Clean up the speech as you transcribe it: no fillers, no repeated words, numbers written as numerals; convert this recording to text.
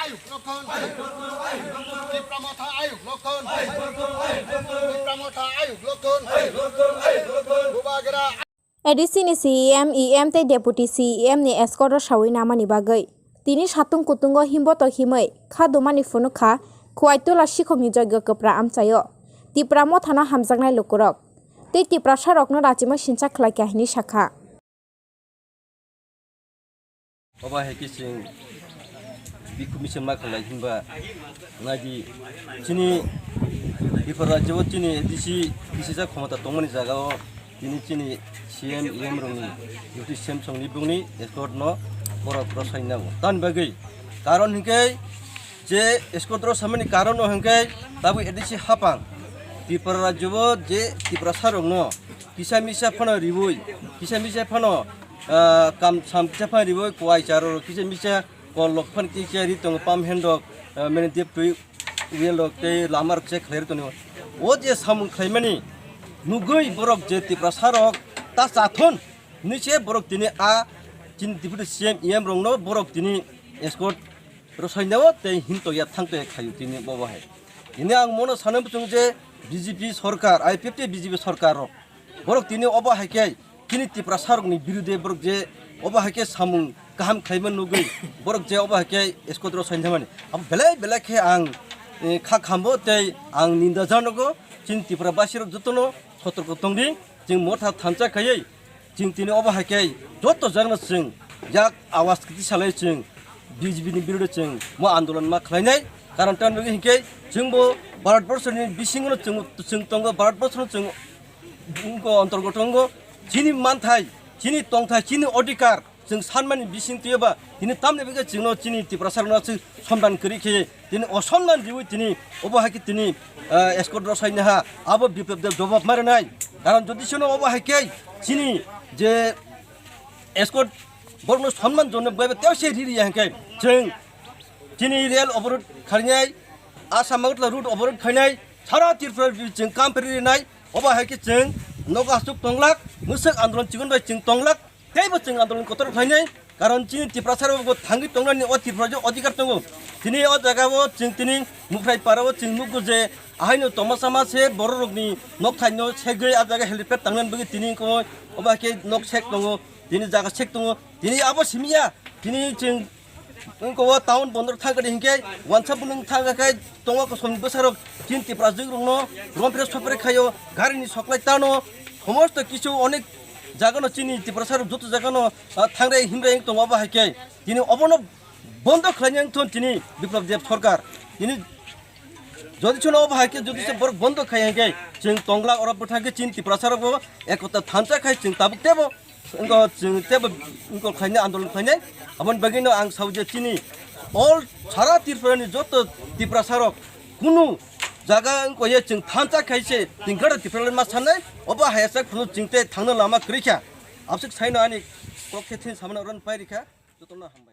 ayuk lokon Dipramata ayuk lokon Dipramata ayuk lokon Bubagera ADC ni CEM EM tei deputy CEM ni escort sawi namani bagai tini satung kutungo himboto himai kha domani phunu kha khwaitola sikhokni jogyo kopra amchayo tipramo thana hamjaknai lokorok tei tipra sarokno rachima sincha khlai kahini sakha Oba hekising bikumission ma khlai himba nagi chini bifara jawot chini disi bisisa khomata tongmani jagao tini chini CM EM rongni yuti Samsung ni bungni escort no pora sainago tan bagai karon hingkai je escort ro samani karon no hingkai tabu edisi hapang tipra jawot je tipra sarong no kisa misa phano ribui kisa misa phano kam sam kisa phano ribui kwai charo kisa misa ko lokphan ki chari tong pam handok mene dep tui wheel dok te lamar che khair to no o je samung khaimani nugui borok je tipra sarok ta sathon niche borok tini a chin deputy CM EM rongno borok tini escort rosainao te hinto ya thangte khayu tini bobo hai ini ang mono sanam chungje BJP sarkar I50 BJP sarkar rok borok tini obo haike kini tipra sarok ni birude borok je obo haike samung kaham khaiman nugui borok je obo haike escort rosainamani ab belai khe ang kha khambo te ang ninda janogo chin tipra basirok jotono sotorko tongdi jing motha thancha khayai jing tini obo haike joto jangna jing yak awas kiti salai jing BJP ni birude jing mo andolan ma khlainai karon tan bagi hingke jingbo bharat borshoni bisingono jing tongo bharat borshoni jing ko antargotongo chini manthai chini tongthai chini odikar jing sanmani bising tiyoba tini tamne bega jingno chini tipra sarna jing somdan kri khe tini osonman diwi tini obo haike tini escort rosaina ha abo biplab jawab maranai karon jodi sono obo haike chini je escort borno সম্মান জন্য বইবে তেও সেই রিরি হাঙ্কাই जों chini rail অবরোধ খাইনাই আসামাগতলা root অবরোধ খাইনাই সারা ত্রিপুরা जों কামপেরি নাই অবা হাইকে जों নগাসুক তংলাক মুসক আন্দোলন চিগন বাই जों তংলাক তেইবো जों আন্দোলন কতর খাইনাই কারণ chini ত্রিপুরা সারাবো থাঙ্গি তংলানি অ ত্রিপুরা যে অধিকার দङ তিনি অ জায়গাবো जों তিনি মুফ্রাই পারাবো जों নুগু যে আহাইনো তমাসামা সে বড় রগনি নক থাইনো সেগৈ আ জায়গা হেলিপ্যাড তাংনান বগি তিনি কো অবাকে নক সেক দङ তিনি জায়গা সেক দङ তিনি আবো সিমিয়া তিনি जों ko town bondor thangkadi hingke wansa bunung thangkai tonga ko som besarok chinti prajing rungno rompre sopre khayo garini soklai tano সমস্ত কিছু অনেক জায়গানো চিনি ত্রিপুরা যত জায়গানো থাংরে হিমরে tonga ba haike তিনি অবনো বন্ধ খাইনাং থন তিনি বিপ্লব দেব সরকার তিনি যদি ছোনো ba haike যদি সে বন্ধ খাই হাইকে जों tongla orap থাকে চিন ত্রিপুরা সারবো একতা থানচা খাই जों তাবুক দেবো engko जों tebo engko khaina आंदोलन khainai amon bagino ang sauje chini all sara tirpurani joto tipra sarok kunu jaga engko ye जों thancha khaise tingkara tirpurani ma sanai oba hayasa khunu jingte thangna lama krikha absik saino ani kokhethin samna ron pairikha jotona hambai